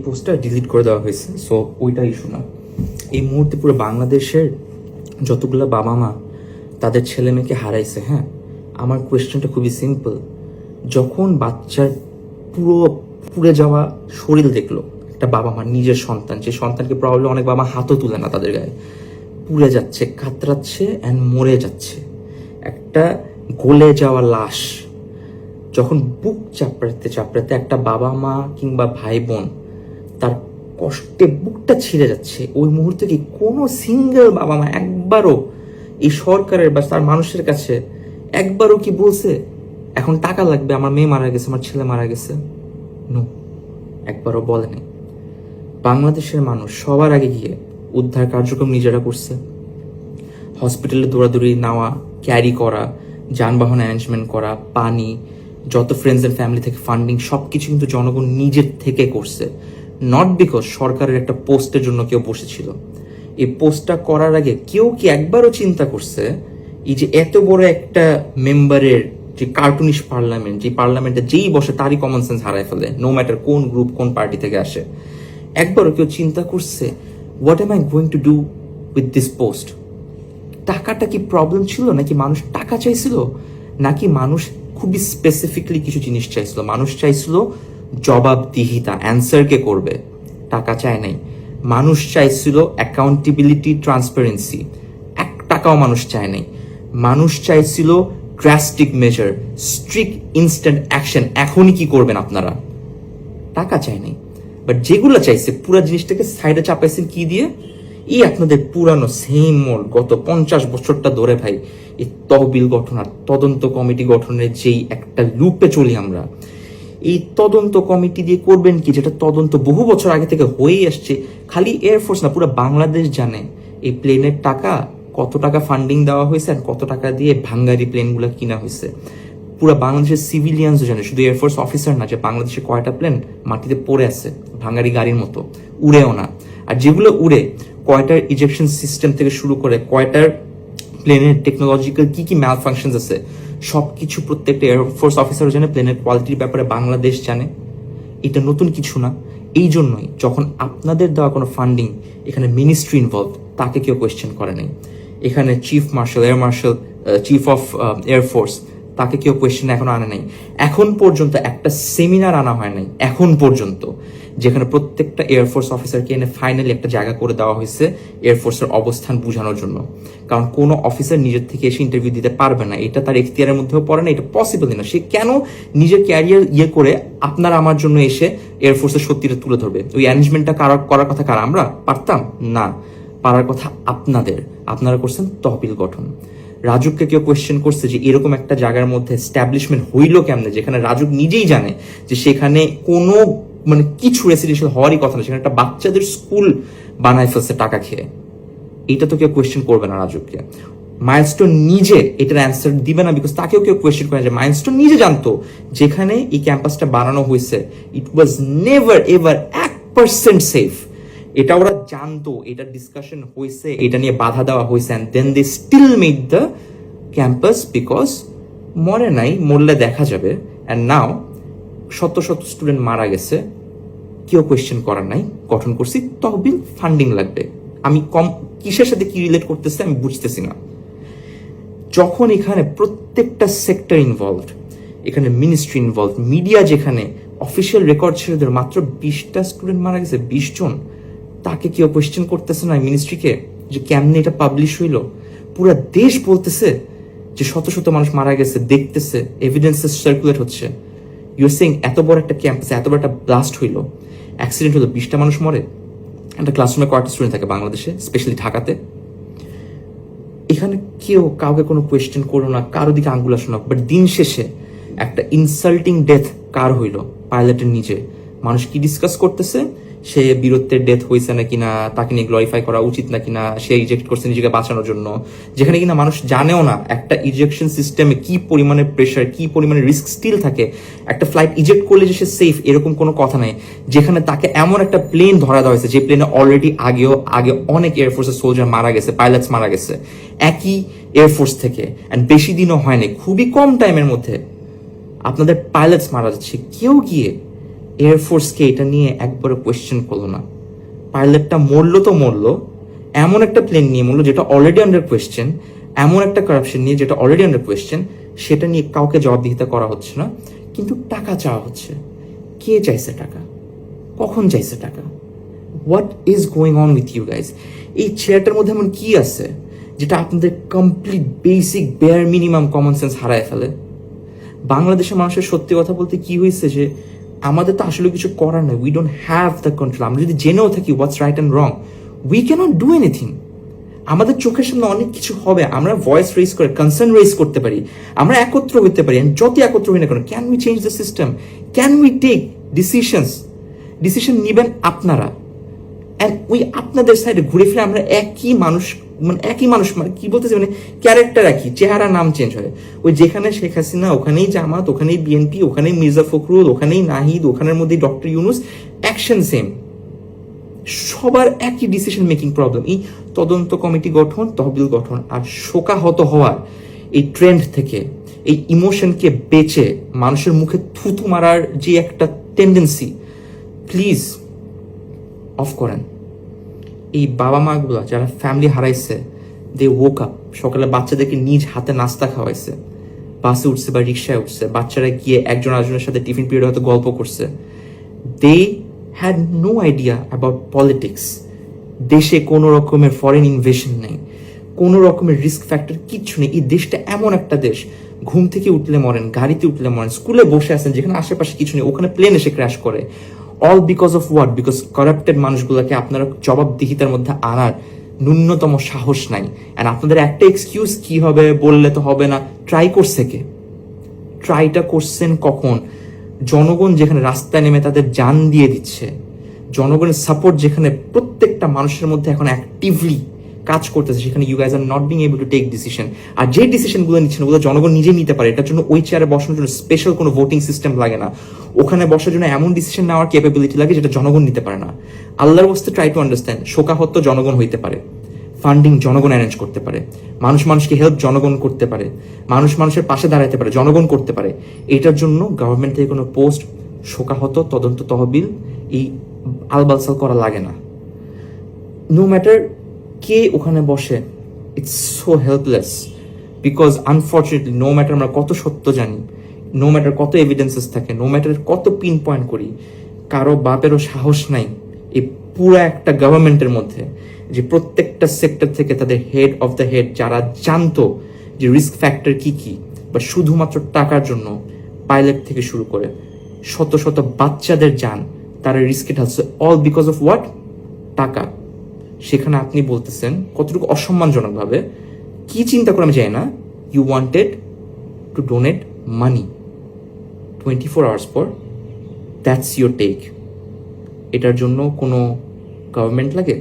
পোস্টটা ডিলিট করে দেওয়া হয়েছে, সো ওইটা ইস্যু না। এই মুহূর্তে পুরো বাংলাদেশের যতগুলো বাবা মা তাদের ছেলে মেয়েকে হারাইছে, হ্যাঁ, আমার কোয়েশ্চেনটা খুবই সিম্পল। যখন বাচ্চার পুরো পুড়ে যাওয়া শরীর দেখলো একটা বাবা মা, নিজের সন্তান, যে সন্তানকে প্রবলেম অনেক বাবা হাতও তুলে না তাদের গায়ে, পুড়ে যাচ্ছে, কাতরাচ্ছে অ্যান্ড মরে যাচ্ছে, একটা গলে যাওয়া লাশ, যখন বুক চাপড়াতে চাপড়াতে একটা বাবা মা কিংবা ভাই বোন তার কষ্টে বুকটা ছিঁড়ে যাচ্ছে, ওই মুহূর্তে কি কোনো সিঙ্গেল বাবা মা একবারও এই সরকারের বা তার মানুষের কাছে একবারও কি বলছে এখন টাকা লাগবে, আমার মেয়ে মারা গেছে, আমার ছেলে মারা গেছে? নো, একবারও বলেনি। বাংলাদেশের মানুষ সবার আগে গিয়ে উদ্ধার কার্যক্রম নিজেরা করছে। হসপিটালে দৌড়াদৌড়ি নেওয়া, ক্যারি করা, যানবাহন অ্যারেঞ্জমেন্ট করা, পানি, যত ফ্রেন্ডস অ্যান্ড ফ্যামিলি থেকে ফান্ডিং, সব কিছু কিন্তু জনগণ নিজের থেকে করছে। নট বিকজ সরকারের একটা পোস্টের জন্য কেউ বসেছিল। এই পোস্টটা করার আগে কেউ কি একবারও চিন্তা করছে এই যে এত বড় একটা মেম্বারের যে কার্টুনিশ পার্লামেন্ট, যে পার্লামেন্টে যেই বসে তারই কমন সেন্স হারায় ফেলে, নো ম্যাটার কোন গ্রুপ কোন পার্টি থেকে আসে? একবারও কেউ চিন্তা করছে what M I going to do with this post? টাকাটা কি প্রবলেম ছিল, নাকি মানুষ টাকা চাইছিল, নাকি মানুষ খুবই স্পেসিফিকলি কিছু জিনিস চাইছিল? মানুষ চাইছিল জবাবদিহিতা, অ্যান্সার কে করবে, টাকা চায় নাই। মানুষ চাইছিল অ্যাকাউন্টেবিলিটি, ট্রান্সপারেন্সি, 1 টাকাও মানুষ চায় নাই। মানুষ চাইছিল drastic measure, strict instant action, এখনই কি করবেন আপনারা, টাকা চায় নাই। বাট যেগুলো চাইছে পুরো জিনিসটাকে সাইডে চাপাইছেন কি দিয়ে? এই আপনাদের পুরানো সেম মোড গত 50 বছরটা ধরে ভাই, এই তহবিল গঠন আর তদন্ত কমিটি গঠনের যেই একটা লুপে চলি আমরা, এই তদন্ত কমিটি দিয়ে করবেন কি, যেটা তদন্ত বহু বছর আগে থেকে হয়েই আসছে। খালি এয়ারফোর্স না, পুরো বাংলাদেশ জানে এই প্লেনের টাকা, কত টাকা ফান্ডিং দেওয়া হয়েছে আর কত টাকা দিয়ে ভাঙ্গারি প্লেনগুলো কিনা হয়েছে। পুরো বাংলাদেশের সিভিলিয়ানসও জানে, শুধু এয়ারফোর্স অফিসার না, যে বাংলাদেশে কয়টা প্লেন মাটিতে পড়ে আছে ভাঙ্গারি গাড়ির মতো, উড়েও না। আর যেগুলো উড়ে, কয়টার ইজেকশন সিস্টেম থেকে শুরু করে কয়টার প্লেনের টেকনোলজিক্যাল কি কি ম্যাল ফাংশনস আছে, সবকিছু প্রত্যেকটা এয়ারফোর্স অফিসারও জানে, প্লেনের কোয়ালিটির ব্যাপারে বাংলাদেশ জানে। এটা নতুন কিছু না। এই জন্যই যখন আপনাদের দেওয়া কোনো ফান্ডিং, এখানে মিনিস্ট্রি ইনভলভ, তাকে কেউ কোয়েশ্চেন করে নাই। এখানে chief marshal, air marshal, chief of air force, তাকে কেউ কোয়েশ্চেন এখনো আনে নাই। এখন পর্যন্ত একটা সেমিনার আনা হয় নাই এখন পর্যন্ত, যেখানে প্রত্যেকটা এয়ারফোর্স অফিসারকে এনে ফাইনালি একটা জায়গা করে দেওয়া হয়েছে এয়ারফোর্সের অবস্থান বোঝানোর জন্য। কারণ কোনো অফিসার নিজের থেকে এসে ইন্টারভিউ দিতে পারবে না, এটা তার এখতিয়ারের মধ্যেও পড়ে না, এটা পসিবলই না। সে কেন নিজের ক্যারিয়ার করে আপনার আমার জন্য এসে এয়ারফোর্সের সত্যিটা তুলে ধরবে? ওই অ্যারেঞ্জমেন্টটা করার কথা কার? আমরা পারতাম না, পারার কথা আপনাদের। আপনারা করছেন তহবিল গঠন। রাজুককে কেউ কোয়েশ্চেন করছে যে এরকম একটা জায়গার মধ্যে এস্টাবলিশমেন্ট হইল কেমনে, যেখানে রাজুক নিজেই জানে যে সেখানে কোনো কিছু রেসিডেন্সিয়াল হওয়ারই কথা না, সেখানে একটা বাচ্চাদের স্কুল বানায় ফেলছে টাকা খেয়ে। এটা তো কেউ কোয়েশ্চেন করবে না রাজুককে। মাইলস্টোন নিজে এটার অ্যান্সার দিবে না, বিকজ তাকেও কেউ কোয়েশ্চেন করে যে মাইলস্টোন নিজে জানতো যেখানে এই ক্যাম্পাসটা বানানো হয়েছে ইট ওয়াজ নেভার এভার 1% সেফ। এটা ওরা জানতো, এটা ডিসকাশন হয়েছে, এটা নিয়ে বাধা দেওয়া হয়েছে, and then they still made the campus, because মরে নাই, মরলে দেখা যাবে। অ্যান্ড নাও শত শত স্টুডেন্ট মারা গেছে, কেউ কোয়েশ্চেন করার নাই, গঠন করছি তহবিল, ফান্ডিং লাগবে। আমি কিসের সাথে কি রিলেট করতেছে আমি বুঝতেছি না। যখন এখানে প্রত্যেকটা সেক্টর ইনভলভড, এখানে মিনিস্ট্রি ইনভলভ, মিডিয়া, যেখানে অফিসিয়াল রেকর্ড ছেড়ে ধরে মাত্র 20টা স্টুডেন্ট মারা গেছে, 20 জন, তাকে কেউ কোয়েশ্চেন করতেছে না মিনিস্ট্রিকে যে কেমনে এটা পাবলিশ হইলো? পুরো দেশ বলতেছে যে শত শত মানুষ মারা গেছে, দেখতেছে, এভিডেন্সেস সার্কুলেট হচ্ছে। ইউর সেইং এত বড় একটা ক্যাম্পাসে এত বড় একটা ব্লাস্ট হইলো, অ্যাক্সিডেন্ট হলো, 20টা মানুষ মরে। একটা ক্লাসরুমে কয়েকটা স্টুডেন্ট থাকে বাংলাদেশে, স্পেশালি ঢাকাতে। এখানে কেউ কাউকে কোনো কোয়েশ্চেন করলো না, কারো দিকে আঙ্গুল আসলো না। বাট দিন শেষে একটা ইনসাল্টিং ডেথ কার হইলো? পাইলটের নিজে। মানুষ কি ডিসকাস করতেছে? সে বীরত্বের ডেথ হয়েছে না কিনা, তাকে নিয়ে গ্লোরিফাই করা উচিত না কিনা, সে ইজেক্ট করছে নিজেকে বাঁচানোর জন্য, যেখানে কিনা মানুষ জানেও না একটা ইজেকশন সিস্টেমে কি পরিমাণে প্রেশার, কি পরিমাণে রিস্ক স্টিল থাকে। একটা ফ্লাইট ইজেক্ট করলে যে সে সেফ এরকম কোনো কথা নাই, যেখানে তাকে এমন একটা প্লেন ধরা দেওয়া হয়েছে যে প্লেনে অলরেডি আগে অনেক এয়ারফোর্সের সোলজার মারা গেছে, পাইলটস মারা গেছে একই এয়ারফোর্স থেকে, অ্যান্ড বেশি দিনও হয়নি, খুবই কম টাইমের মধ্যে আপনাদের পাইলটস মারা যাচ্ছে। কেউ গিয়ে এয়ারফোর্সকে এটা নিয়ে একবারও কোয়েশ্চেন করলো না। পাইলটটা মরলো তো মরলো, এমন একটা প্লেন নিয়ে মরলো যেটা অলরেডি আন্ডার কোয়েশ্চেন, এমন একটা কারাপশন নিয়ে যেটা অলরেডি আন্ডার কোয়েশ্চেন, সেটা নিয়ে কাউকে জবাবদিহিতা করা হচ্ছে না, কিন্তু টাকা চাওয়া হচ্ছে। কে চাইছে টাকা? কখন চাইছে টাকা? What is going on with you guys? এই চেয়ারটার মধ্যে এমন কি আছে যেটা আপনাদের complete basic bare minimum common sense হারায় ফেলে? বাংলাদেশের মানুষের সত্যি কথা বলতে কি হয়েছে যে আমাদের তো আসলে কিছু করার নয়, we don't have the control. আমরা যদি জেনেও থাকি what's right and wrong, we can't do anything. আমাদের চোখের সামনে অনেক কিছু হবে, আমরা ভয়েস রেজ করে কনসার্ন রেজ করতে পারি, আমরা একত্র হইতে পারি, যত একত্র হই না কেন, can we change the system? Can we take decision নিবেন আপনারা, অ্যান্ড ওই আপনাদের সাইডে ঘুরে ফিরে আমরা একই মানুষ মানে কি বলতেছে, মানে ক্যারেক্টার একই, চেহারা নাম চেঞ্জ হয়। ওই যেখানে শেখ হাসিনা ওখানেই জামাত, ওখানেই বিএনপি, ওখানেই মির্জা ফখরুল, ওখানেই নাহিদ, ওখানের মধ্যে ডক্টর ইউনুস, অ্যাকশন সেম, সবার একই ডিসিশন মেকিং প্রবলেম। এই তদন্ত কমিটি গঠন, তহবিল গঠন আর শোকাহত হওয়ার এই ট্রেন্ড থেকে, এই ইমোশনকে বেচে মানুষের মুখে থুতু মারার যে একটা টেন্ডেন্সি, প্লিজ অফ করেন। এই বাবা মাগুলা যারা ফ্যামিলি হারাইছে, দে ওক আপ, সকালে বাচ্চাদেরকে নিজ হাতে নাস্তা খাওয়াইছে, বাসে উঠছে বা রিক্সায় উঠছে, বাচ্চারা গিয়ে একজন আরেকজনের সাথে টিফিন পিরিয়ড হয়তো গল্প করছে। They had no idea about politics. দেশে কোনো রকমের ফরেন ইনভেশন নেই, কোনো রকমের রিস্ক ফ্যাক্টর কিচ্ছু নেই। এই দেশটা এমন একটা দেশ, ঘুম থেকে উঠলে মরেন, গাড়িতে উঠলে মরেন, স্কুলে বসে আছেন যেখানে আশেপাশে কিছু নেই, ওখানে প্লেন এসে ক্র্যাশ করে। All because of what? Because corrupted মানুষগুলোকে আপনারা জবাবদিহিতার মধ্যে আনার ন্যূনতম সাহস নাই। অ্যান্ড আপনাদের একটা এক্সকিউজ কি হবে, বললে তো হবে না। ট্রাই করছে কে? ট্রাইটা করছেন কখন? জনগণ যেখানে রাস্তায় নেমে তাদের জান দিয়ে দিচ্ছে, জনগণের সাপোর্ট যেখানে প্রত্যেকটা মানুষের মধ্যে এখন অ্যাক্টিভলি কাজ করতেছে, সেখানে you guys are not being able to take decision. আর যে ডিসিশনগুলো নিচ্ছেন ওগুলো জনগণ নিজেই নিতে পারে। এটার জন্য ওই চেয়ারে বসানোর জন্য স্পেশাল কোনো ভোটিং সিস্টেম লাগে না। ওখানে বসার জন্য এমন ডিসিশন নেওয়ার ক্যাপাবিলিটি লাগে যেটা জনগণ নিতে পারে না। আল্লাহর ওয়াস্তে ট্রাই টু আন্ডারস্ট্যান্ড, শোকাহত জনগণ হইতে পারে, ফান্ডিং জনগণ অ্যারেঞ্জ করতে পারে, মানুষকে হেল্প জনগণ করতে পারে, মানুষের পাশে দাঁড়াতে পারে, জনগণ করতে পারে। এটার জন্য গভর্নমেন্ট থেকে কোনো পোস্ট, শোকাহত, তদন্ত তহবিল, এই আলবালসাল করা লাগে না। নো ম্যাটার কে ওখানে বসে, it's so helpless. Because unfortunately no matter আমরা কত সত্য জানি, নো ম্যাটার কত এভিডেন্সেস থাকে, নো ম্যাটার কত পিন পয়েন্ট করি, কারো বাপেরও সাহস নাই এই পুরো একটা গভর্নমেন্টের মধ্যে যে প্রত্যেকটা সেক্টর থেকে তাদের হেড অফ দ্য হেড যারা জানতো যে রিস্ক ফ্যাক্টর কি কি, বা শুধুমাত্র টাকার জন্য পাইলট থেকে শুরু করে শত শত বাচ্চাদের যান তারা রিস্কে ঢালছে, অল বিকজ অফ হোয়াট? টাকা। সেখানে আপনি বলতেছেন কতটুকু অসম্মানজনক ভাবে, কি চিন্তা করে আমি জানি না, you wanted to donate money 24 hours পর, দ্যাটস ইউর টেক। এটার জন্য কোনো গভর্নমেন্ট লাগে?